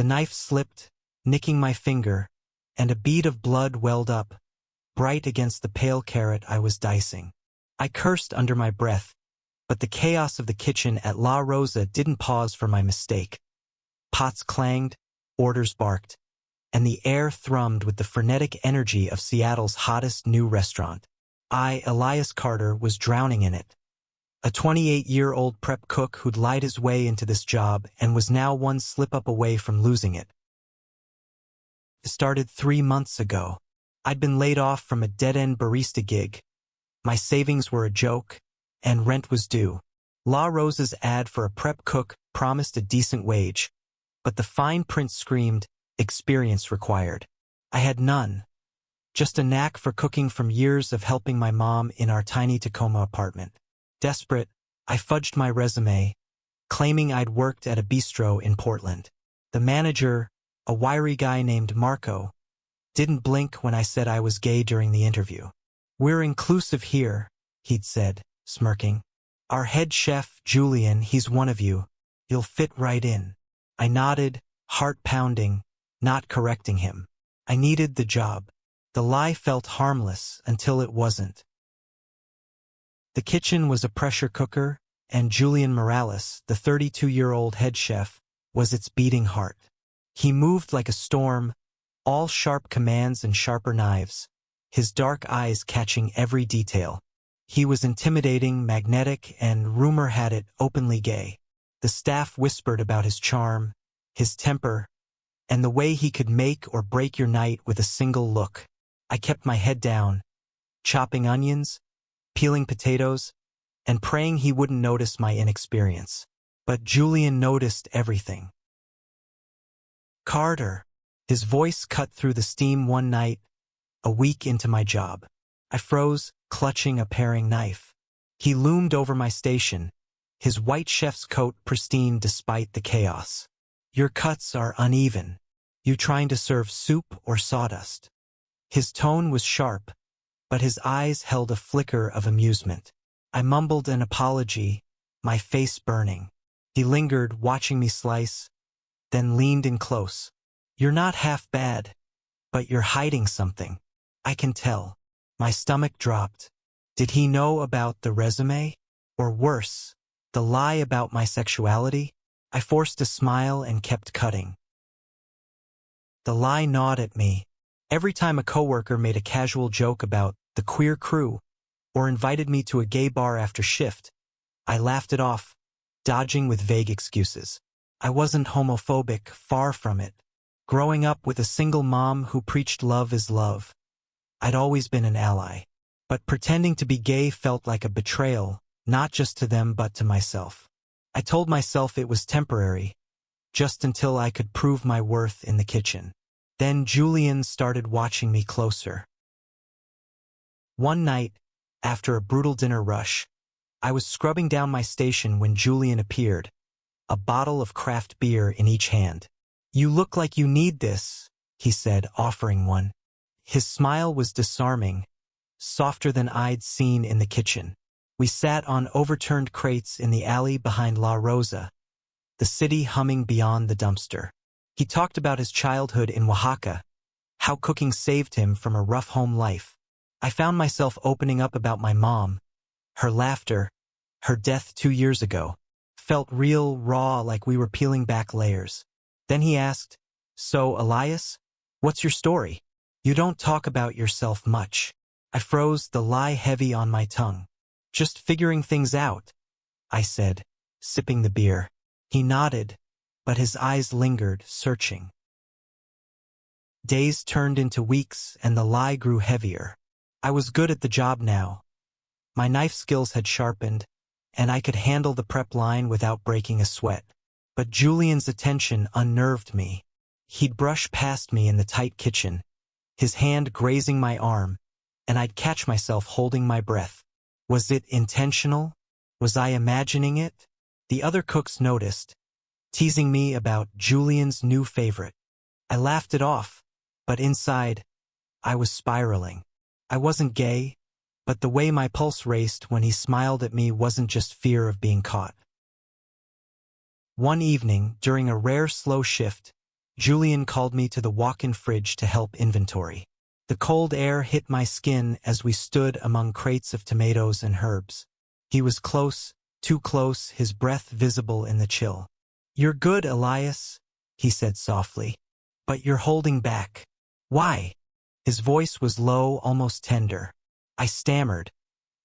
The knife slipped, nicking my finger, and a bead of blood welled up, bright against the pale carrot I was dicing. I cursed under my breath, but the chaos of the kitchen at La Rosa didn't pause for my mistake. Pots clanged, orders barked, and the air thrummed with the frenetic energy of Seattle's hottest new restaurant. I, Elias Carter, was drowning in it. A 28-year-old prep cook who'd lied his way into this job and was now one slip-up away from losing it. It started 3 months ago. I'd been laid off from a dead-end barista gig. My savings were a joke, and rent was due. La Rosa's ad for a prep cook promised a decent wage, but the fine print screamed, experience required. I had none. Just a knack for cooking from years of helping my mom in our tiny Tacoma apartment. Desperate, I fudged my resume, claiming I'd worked at a bistro in Portland. The manager, a wiry guy named Marco, didn't blink when I said I was gay during the interview. "We're inclusive here," he'd said, smirking. "Our head chef, Julian, he's one of you. You'll fit right in." I nodded, heart pounding, not correcting him. I needed the job. The lie felt harmless until it wasn't. The kitchen was a pressure cooker, and Julian Morales, the 32-year-old head chef, was its beating heart. He moved like a storm, all sharp commands and sharper knives, his dark eyes catching every detail. He was intimidating, magnetic, and rumor had it openly gay. The staff whispered about his charm, his temper, and the way he could make or break your night with a single look. I kept my head down, chopping onions, peeling potatoes, and praying he wouldn't notice my inexperience. But Julian noticed everything. "Carter," his voice cut through the steam one night, a week into my job. I froze, clutching a paring knife. He loomed over my station, his white chef's coat pristine despite the chaos. "Your cuts are uneven. You trying to serve soup or sawdust?" His tone was sharp, but his eyes held a flicker of amusement. I mumbled an apology, my face burning. He lingered, watching me slice, then leaned in close. "You're not half bad, but you're hiding something. I can tell." My stomach dropped. Did he know about the resume? Or worse, the lie about my sexuality? I forced a smile and kept cutting. The lie gnawed at me. Every time a coworker made a casual joke about the queer crew or invited me to a gay bar after shift, I laughed it off, dodging with vague excuses. I wasn't homophobic, far from it. Growing up with a single mom who preached love is love, I'd always been an ally. But pretending to be gay felt like a betrayal, not just to them but to myself. I told myself it was temporary, just until I could prove my worth in the kitchen. Then Julian started watching me closer. One night, after a brutal dinner rush, I was scrubbing down my station when Julian appeared, a bottle of craft beer in each hand. "You look like you need this," he said, offering one. His smile was disarming, softer than I'd seen in the kitchen. We sat on overturned crates in the alley behind La Rosa, the city humming beyond the dumpster. He talked about his childhood in Oaxaca, how cooking saved him from a rough home life. I found myself opening up about my mom. Her laughter, her death 2 years ago, felt real, raw, like we were peeling back layers. Then he asked, "So, Elias, what's your story? You don't talk about yourself much." I froze, the lie heavy on my tongue. "Just figuring things out," I said, sipping the beer. He nodded, but his eyes lingered, searching. Days turned into weeks, and the lie grew heavier. I was good at the job now. My knife skills had sharpened, and I could handle the prep line without breaking a sweat. But Julian's attention unnerved me. He'd brush past me in the tight kitchen, his hand grazing my arm, and I'd catch myself holding my breath. Was it intentional? Was I imagining it? The other cooks noticed, teasing me about Julian's new favorite. I laughed it off, but inside, I was spiraling. I wasn't gay, but the way my pulse raced when he smiled at me wasn't just fear of being caught. One evening, during a rare slow shift, Julian called me to the walk-in fridge to help inventory. The cold air hit my skin as we stood among crates of tomatoes and herbs. He was close, too close, his breath visible in the chill. "You're good, Elias," he said softly. "But you're holding back. Why?" His voice was low, almost tender. I stammered,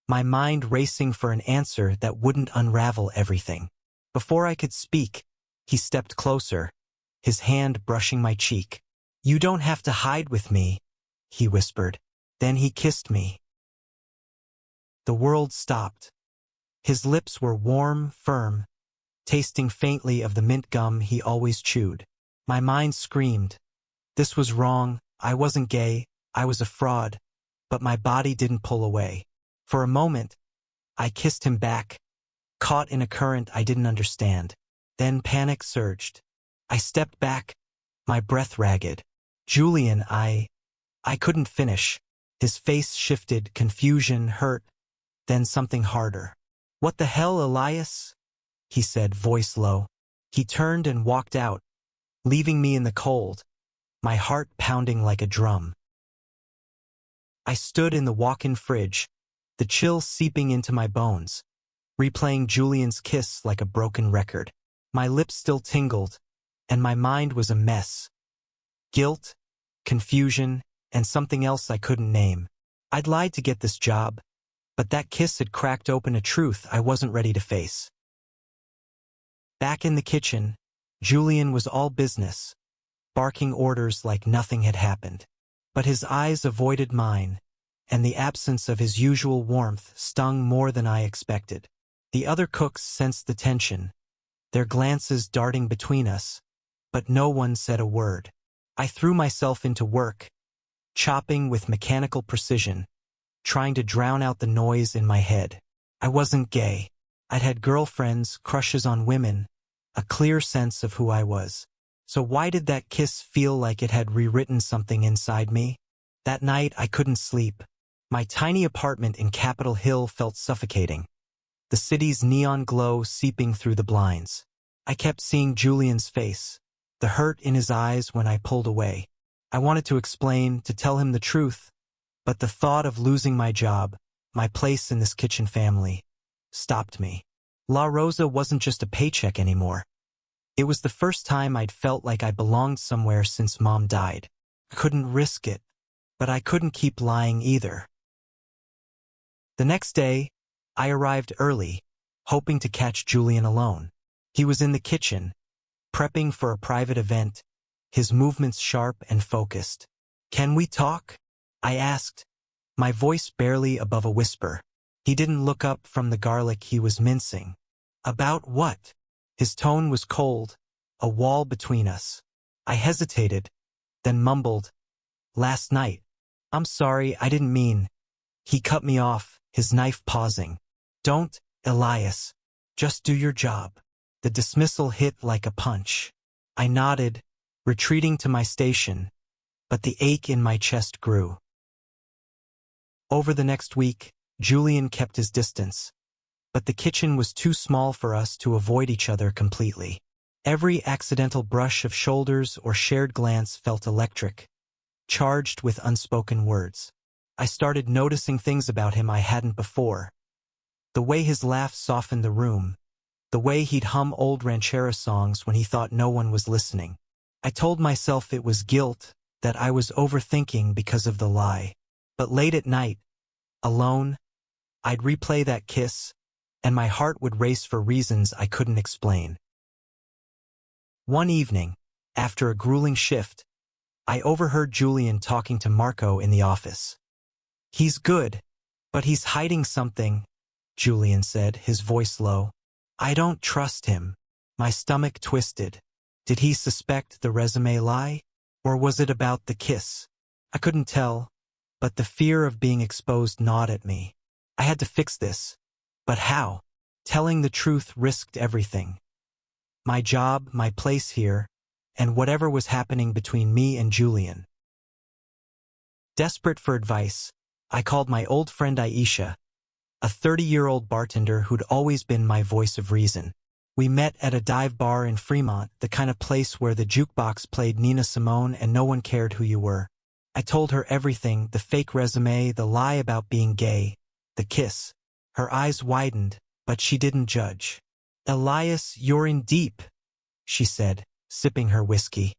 my mind racing for an answer that wouldn't unravel everything. Before I could speak, he stepped closer, his hand brushing my cheek. "You don't have to hide with me," he whispered. Then he kissed me. The world stopped. His lips were warm, firm, tasting faintly of the mint gum he always chewed. My mind screamed. This was wrong, I wasn't gay, I was a fraud, but my body didn't pull away. For a moment, I kissed him back, caught in a current I didn't understand. Then panic surged. I stepped back, my breath ragged. "Julian, I couldn't finish." His face shifted, confusion, hurt, then something harder. "What the hell, Elias?" he said, voice low. He turned and walked out, leaving me in the cold, my heart pounding like a drum. I stood in the walk-in fridge, the chill seeping into my bones, replaying Julian's kiss like a broken record. My lips still tingled, and my mind was a mess. Guilt, confusion, and something else I couldn't name. I'd lied to get this job, but that kiss had cracked open a truth I wasn't ready to face. Back in the kitchen, Julian was all business, barking orders like nothing had happened. But his eyes avoided mine, and the absence of his usual warmth stung more than I expected. The other cooks sensed the tension, their glances darting between us, but no one said a word. I threw myself into work, chopping with mechanical precision, trying to drown out the noise in my head. I wasn't gay. I'd had girlfriends, crushes on women, a clear sense of who I was. So why did that kiss feel like it had rewritten something inside me? That night I couldn't sleep. My tiny apartment in Capitol Hill felt suffocating, the city's neon glow seeping through the blinds. I kept seeing Julian's face, the hurt in his eyes when I pulled away. I wanted to explain, to tell him the truth, but the thought of losing my job, my place in this kitchen family, stopped me. La Rosa wasn't just a paycheck anymore. It was the first time I'd felt like I belonged somewhere since Mom died. I couldn't risk it, but I couldn't keep lying either. The next day, I arrived early, hoping to catch Julian alone. He was in the kitchen, prepping for a private event, his movements sharp and focused. "Can we talk?" I asked, my voice barely above a whisper. He didn't look up from the garlic he was mincing. "About what?" His tone was cold, a wall between us. I hesitated, then mumbled, "Last night. I'm sorry, I didn't mean." He cut me off, his knife pausing. "Don't, Elias. Just do your job." The dismissal hit like a punch. I nodded, retreating to my station, but the ache in my chest grew. Over the next week, Julian kept his distance, but the kitchen was too small for us to avoid each other completely. Every accidental brush of shoulders or shared glance felt electric, charged with unspoken words. I started noticing things about him I hadn't before. The way his laugh softened the room, the way he'd hum old ranchera songs when he thought no one was listening. I told myself it was guilt, that I was overthinking because of the lie. But late at night, alone, I'd replay that kiss, and my heart would race for reasons I couldn't explain. One evening, after a grueling shift, I overheard Julian talking to Marco in the office. "He's good, but he's hiding something," Julian said, his voice low. "I don't trust him." My stomach twisted. Did he suspect the resume lie? Or was it about the kiss? I couldn't tell, but the fear of being exposed gnawed at me. I had to fix this. But how? Telling the truth risked everything. My job, my place here, and whatever was happening between me and Julian. Desperate for advice, I called my old friend Aisha, a 30-year-old bartender who'd always been my voice of reason. We met at a dive bar in Fremont, the kind of place where the jukebox played Nina Simone and no one cared who you were. I told her everything, the fake resume, the lie about being gay, the kiss. Her eyes widened, but she didn't judge. "Elias, you're in deep," she said, sipping her whiskey.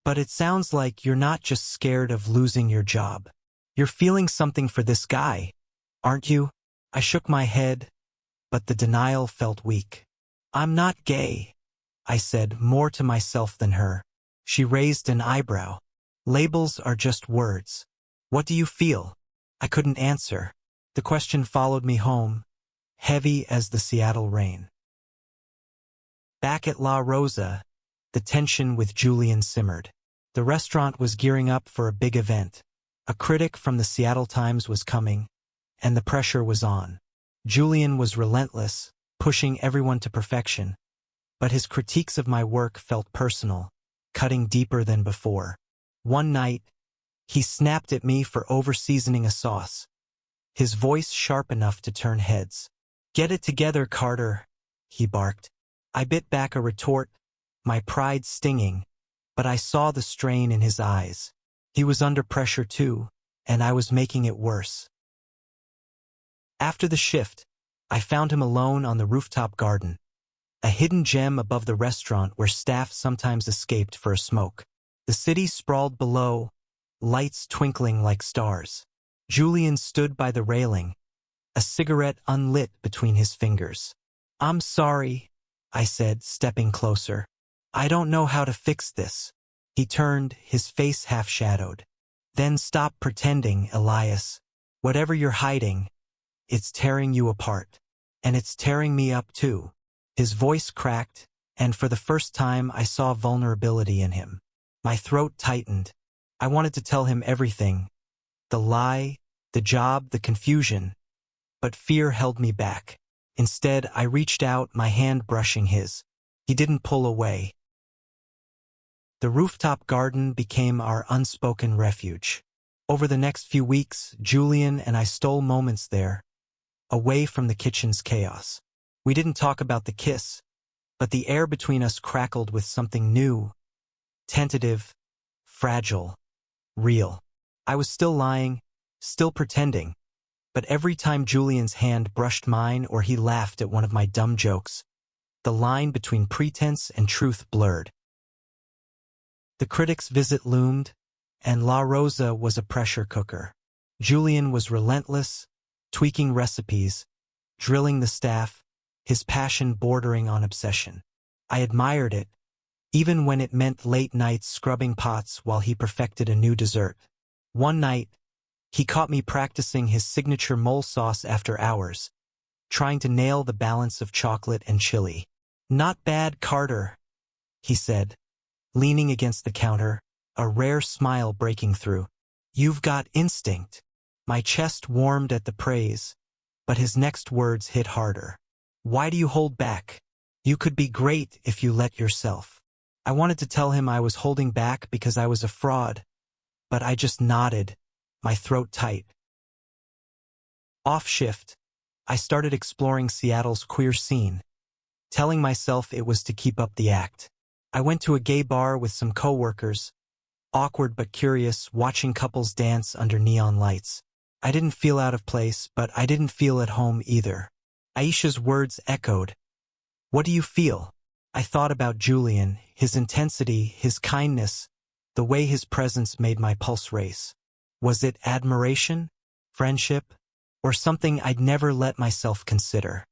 "But it sounds like you're not just scared of losing your job. You're feeling something for this guy, aren't you?" I shook my head, but the denial felt weak. "I'm not gay," I said, more to myself than her. She raised an eyebrow. "Labels are just words. What do you feel?" I couldn't answer. The question followed me home, heavy as the Seattle rain. Back at La Rosa, the tension with Julian simmered. The restaurant was gearing up for a big event. A critic from the Seattle Times was coming, and the pressure was on. Julian was relentless, pushing everyone to perfection, but his critiques of my work felt personal, cutting deeper than before. One night, he snapped at me for over-seasoning a sauce, his voice sharp enough to turn heads. "Get it together, Carter," he barked. I bit back a retort, my pride stinging, but I saw the strain in his eyes. He was under pressure too, and I was making it worse. After the shift, I found him alone on the rooftop garden, a hidden gem above the restaurant where staff sometimes escaped for a smoke. The city sprawled below, lights twinkling like stars. Julian stood by the railing, a cigarette unlit between his fingers. "I'm sorry," I said, stepping closer. "I don't know how to fix this." He turned, his face half-shadowed. "Then stop pretending, Elias. Whatever you're hiding, it's tearing you apart. And it's tearing me up too." His voice cracked, and for the first time I saw vulnerability in him. My throat tightened. I wanted to tell him everything. The lie, the job, the confusion. But fear held me back. Instead, I reached out, my hand brushing his. He didn't pull away. The rooftop garden became our unspoken refuge. Over the next few weeks, Julian and I stole moments there, away from the kitchen's chaos. We didn't talk about the kiss, but the air between us crackled with something new, tentative, fragile, real. I was still lying, still pretending, but every time Julian's hand brushed mine or he laughed at one of my dumb jokes, the line between pretense and truth blurred. The critic's visit loomed, and La Rosa was a pressure cooker. Julian was relentless, tweaking recipes, drilling the staff, his passion bordering on obsession. I admired it, even when it meant late nights scrubbing pots while he perfected a new dessert. One night, he caught me practicing his signature mole sauce after hours, trying to nail the balance of chocolate and chili. "Not bad, Carter," he said, leaning against the counter, a rare smile breaking through. "You've got instinct." My chest warmed at the praise, but his next words hit harder. "Why do you hold back? You could be great if you let yourself." I wanted to tell him I was holding back because I was a fraud, but I just nodded, my throat tight. Off shift, I started exploring Seattle's queer scene, telling myself it was to keep up the act. I went to a gay bar with some coworkers, awkward but curious, watching couples dance under neon lights. I didn't feel out of place, but I didn't feel at home either. Aisha's words echoed. "What do you feel?" I thought about Julian, his intensity, his kindness, the way his presence made my pulse race. Was it admiration, friendship, or something I'd never let myself consider?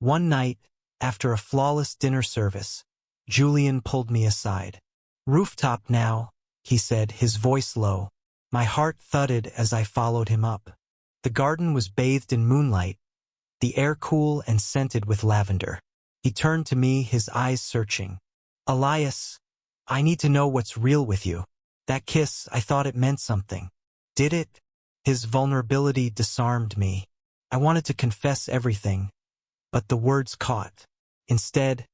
One night, after a flawless dinner service, Julian pulled me aside. "Rooftop now," he said, his voice low. My heart thudded as I followed him up. The garden was bathed in moonlight, the air cool and scented with lavender. He turned to me, his eyes searching. "Elias, I need to know what's real with you. That kiss, I thought it meant something. Did it?" His vulnerability disarmed me. I wanted to confess everything, but the words caught. Instead,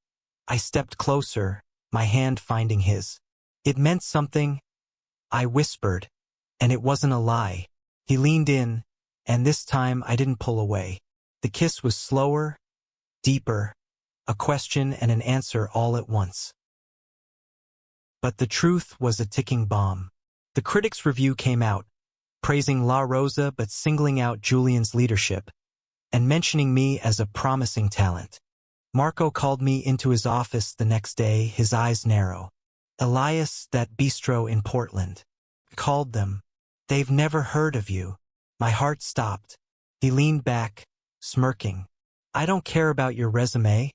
I stepped closer, my hand finding his. "It meant something," I whispered, and it wasn't a lie. He leaned in, and this time I didn't pull away. The kiss was slower, deeper, a question and an answer all at once. But the truth was a ticking bomb. The critics' review came out, praising La Rosa but singling out Julian's leadership, and mentioning me as a promising talent. Marco called me into his office the next day, his eyes narrow. "Elias, that bistro in Portland. Called them. They've never heard of you." My heart stopped. He leaned back, smirking. "I don't care about your resume,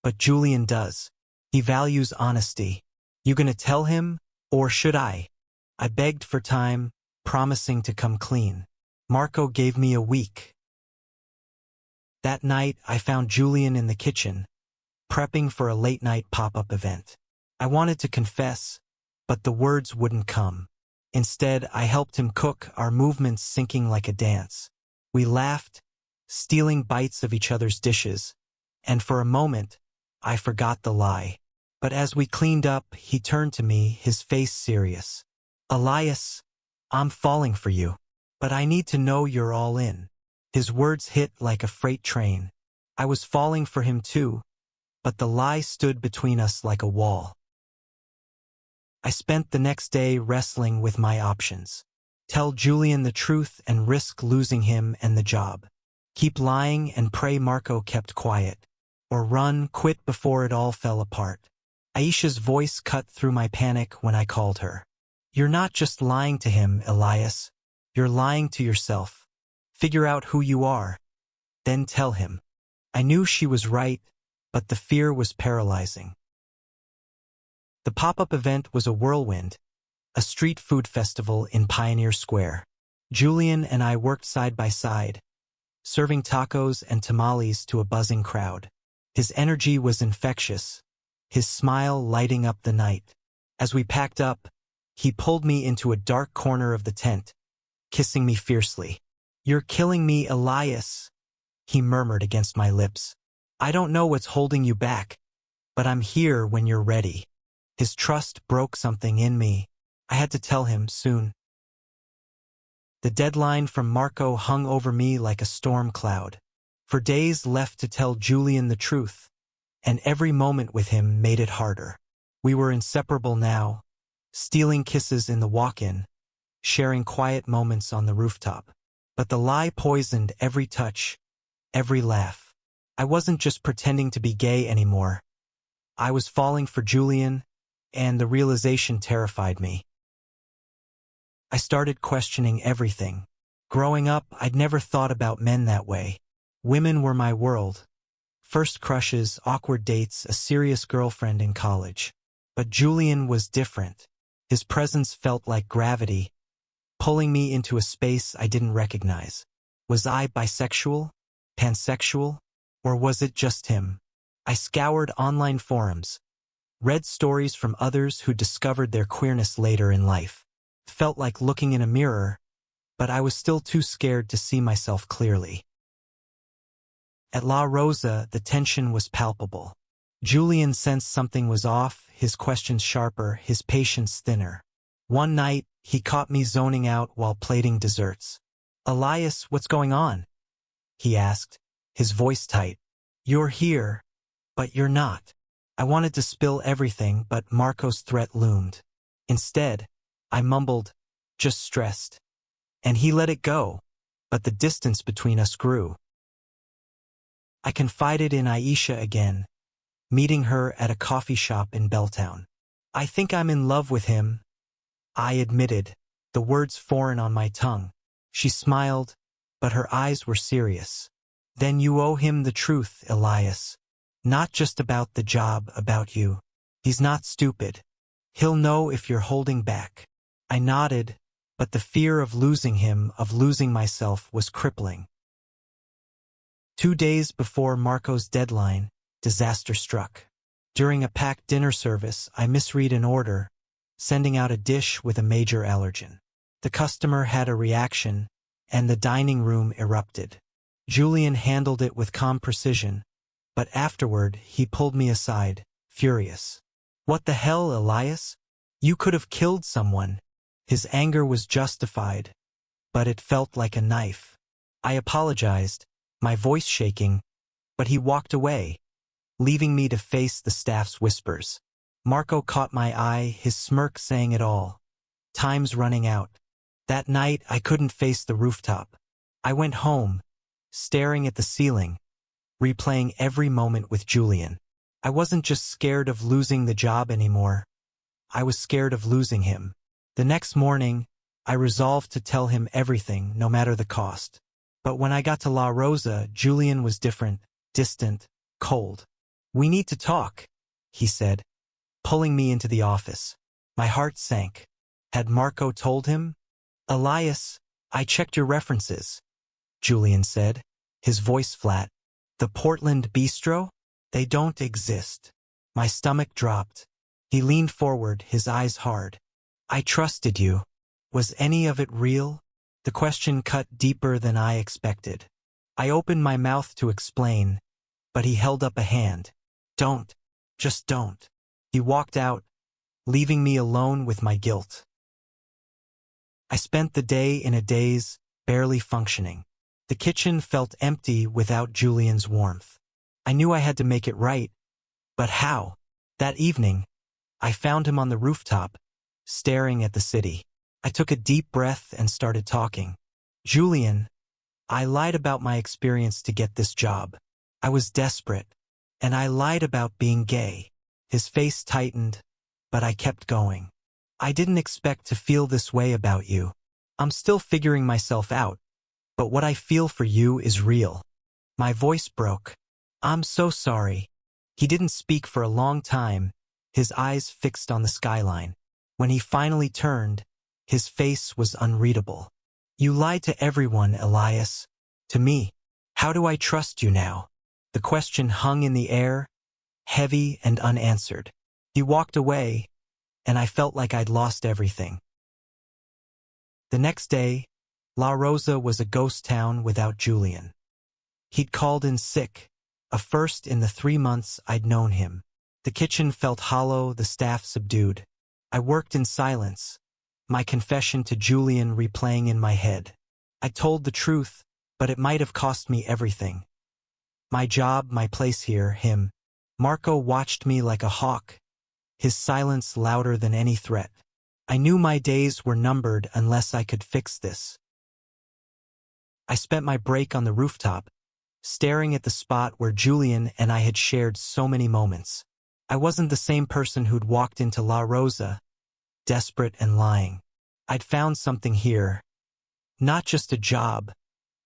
but Julian does. He values honesty. You gonna tell him, or should I?" I begged for time, promising to come clean. Marco gave me a week. That night, I found Julian in the kitchen, prepping for a late-night pop-up event. I wanted to confess, but the words wouldn't come. Instead, I helped him cook, our movements syncing like a dance. We laughed, stealing bites of each other's dishes, and for a moment, I forgot the lie. But as we cleaned up, he turned to me, his face serious. "Elias, I'm falling for you, but I need to know you're all in." His words hit like a freight train. I was falling for him too, but the lie stood between us like a wall. I spent the next day wrestling with my options. Tell Julian the truth and risk losing him and the job. Keep lying and pray Marco kept quiet. Or quit before it all fell apart. Aisha's voice cut through my panic when I called her. "You're not just lying to him, Elias. You're lying to yourself. Figure out who you are. Then tell him." I knew she was right, but the fear was paralyzing. The pop-up event was a whirlwind, a street food festival in Pioneer Square. Julian and I worked side by side, serving tacos and tamales to a buzzing crowd. His energy was infectious, his smile lighting up the night. As we packed up, he pulled me into a dark corner of the tent, kissing me fiercely. "You're killing me, Elias," he murmured against my lips. "I don't know what's holding you back, but I'm here when you're ready." His trust broke something in me. I had to tell him soon. The deadline from Marco hung over me like a storm cloud. For days left to tell Julian the truth, and every moment with him made it harder. We were inseparable now, stealing kisses in the walk-in, sharing quiet moments on the rooftop. But the lie poisoned every touch, every laugh. I wasn't just pretending to be gay anymore. I was falling for Julian, and the realization terrified me. I started questioning everything. Growing up, I'd never thought about men that way. Women were my world. First crushes, awkward dates, a serious girlfriend in college. But Julian was different. His presence felt like gravity, pulling me into a space I didn't recognize. Was I bisexual? Pansexual? Or was it just him? I scoured online forums, read stories from others who discovered their queerness later in life. Felt like looking in a mirror, but I was still too scared to see myself clearly. At La Rosa, the tension was palpable. Julian sensed something was off, his questions sharper, his patience thinner. One night, he caught me zoning out while plating desserts. "Elias, what's going on?" he asked, his voice tight. "You're here, but you're not." I wanted to spill everything, but Marco's threat loomed. Instead, I mumbled, "Just stressed." And he let it go, but the distance between us grew. I confided in Aisha again, meeting her at a coffee shop in Belltown. "I think I'm in love with him," I admitted, the words foreign on my tongue. She smiled, but her eyes were serious. "Then you owe him the truth, Elias. Not just about the job, about you. He's not stupid. He'll know if you're holding back." I nodded, but the fear of losing him, of losing myself, was crippling. 2 days before Marco's deadline, disaster struck. During a packed dinner service, I misread an order, sending out a dish with a major allergen. The customer had a reaction, and the dining room erupted. Julian handled it with calm precision, but afterward he pulled me aside, furious. "What the hell, Elias? You could have killed someone." His anger was justified, but it felt like a knife. I apologized, my voice shaking, but he walked away, leaving me to face the staff's whispers. Marco caught my eye, his smirk saying it all. Time's running out. That night, I couldn't face the rooftop. I went home, staring at the ceiling, replaying every moment with Julian. I wasn't just scared of losing the job anymore. I was scared of losing him. The next morning, I resolved to tell him everything, no matter the cost. But when I got to La Rosa, Julian was different, distant, cold. "We need to talk," he said, pulling me into the office. My heart sank. Had Marco told him? "Elias, I checked your references," Julian said, his voice flat. "The Portland Bistro? They don't exist." My stomach dropped. He leaned forward, his eyes hard. "I trusted you. Was any of it real?" The question cut deeper than I expected. I opened my mouth to explain, but he held up a hand. "Don't. Just don't." He walked out, leaving me alone with my guilt. I spent the day in a daze, barely functioning. The kitchen felt empty without Julian's warmth. I knew I had to make it right, but how? That evening, I found him on the rooftop, staring at the city. I took a deep breath and started talking. "Julian, I lied about my experience to get this job. I was desperate, and I lied about being gay." His face tightened, but I kept going. "I didn't expect to feel this way about you. I'm still figuring myself out, but what I feel for you is real." My voice broke. "I'm so sorry." He didn't speak for a long time, his eyes fixed on the skyline. When he finally turned, his face was unreadable. "You lied to everyone, Elias. To me. How do I trust you now?" The question hung in the air, heavy and unanswered. He walked away, and I felt like I'd lost everything. The next day, La Rosa was a ghost town without Julian. He'd called in sick, a first in the 3 months I'd known him. The kitchen felt hollow, the staff subdued. I worked in silence, my confession to Julian replaying in my head. I told the truth, but it might have cost me everything. My job, my place here, him. Marco watched me like a hawk, his silence louder than any threat. I knew my days were numbered unless I could fix this. I spent my break on the rooftop, staring at the spot where Julian and I had shared so many moments. I wasn't the same person who'd walked into La Rosa, desperate and lying. I'd found something here. Not just a job,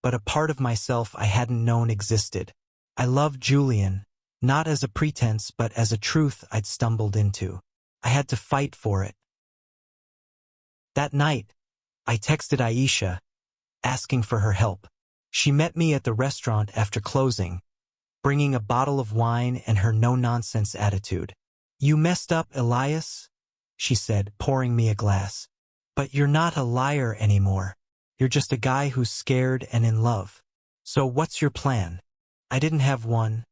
but a part of myself I hadn't known existed. I loved Julian, not as a pretense but as a truth I'd stumbled into. I had to fight for it. That night, I texted Aisha, asking for her help. She met me at the restaurant after closing, bringing a bottle of wine and her no-nonsense attitude. "You messed up, Elias," she said, pouring me a glass. "But you're not a liar anymore. You're just a guy who's scared and in love. So what's your plan?" I didn't have one,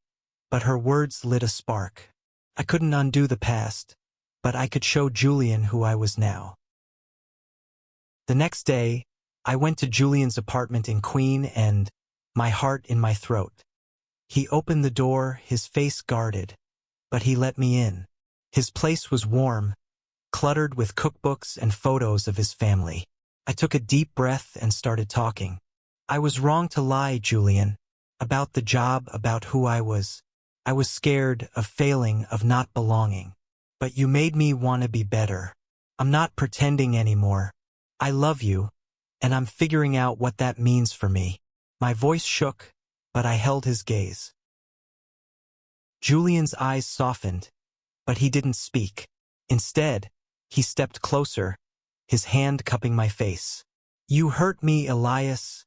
but her words lit a spark. I couldn't undo the past, but I could show Julian who I was now. The next day, I went to Julian's apartment in Queen and, my heart in my throat. He opened the door, his face guarded, but he let me in. His place was warm, cluttered with cookbooks and photos of his family. I took a deep breath and started talking. "I was wrong to lie, Julian, about the job, about who I was. I was scared of failing, of not belonging. But you made me want to be better. I'm not pretending anymore. I love you, and I'm figuring out what that means for me." My voice shook, but I held his gaze. Julian's eyes softened, but he didn't speak. Instead, he stepped closer, his hand cupping my face. "You hurt me, Elias,"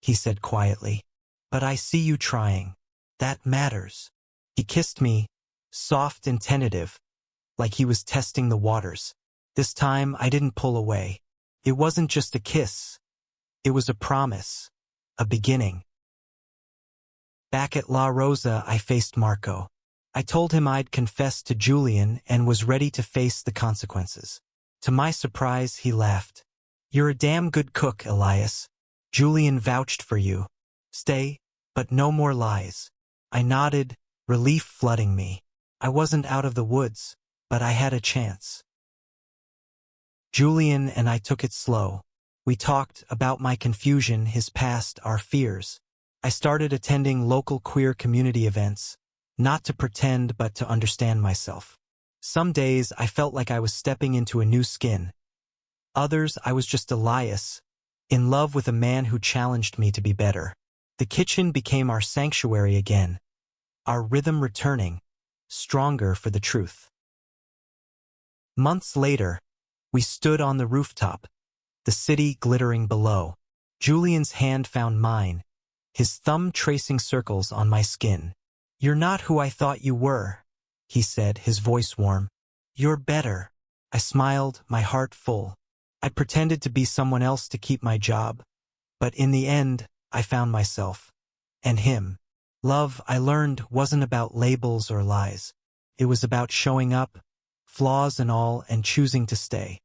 he said quietly. "But I see you trying. That matters." He kissed me, soft and tentative, like he was testing the waters. This time I didn't pull away. It wasn't just a kiss. It was a promise, a beginning. Back at La Rosa, I faced Marco. I told him I'd confessed to Julian and was ready to face the consequences. To my surprise, he laughed. "You're a damn good cook, Elias. Julian vouched for you. Stay, but no more lies." I nodded, relief flooding me. I wasn't out of the woods, but I had a chance. Julian and I took it slow. We talked about my confusion, his past, our fears. I started attending local queer community events, not to pretend but to understand myself. Some days I felt like I was stepping into a new skin. Others I was just Elias, in love with a man who challenged me to be better. The kitchen became our sanctuary again, our rhythm returning, stronger for the truth. Months later, we stood on the rooftop, the city glittering below. Julian's hand found mine, his thumb tracing circles on my skin. "You're not who I thought you were," he said, his voice warm. "You're better." I smiled, my heart full. I pretended to be someone else to keep my job, but in the end, I found myself. And him. Love, I learned, wasn't about labels or lies. It was about showing up, flaws and all, and choosing to stay.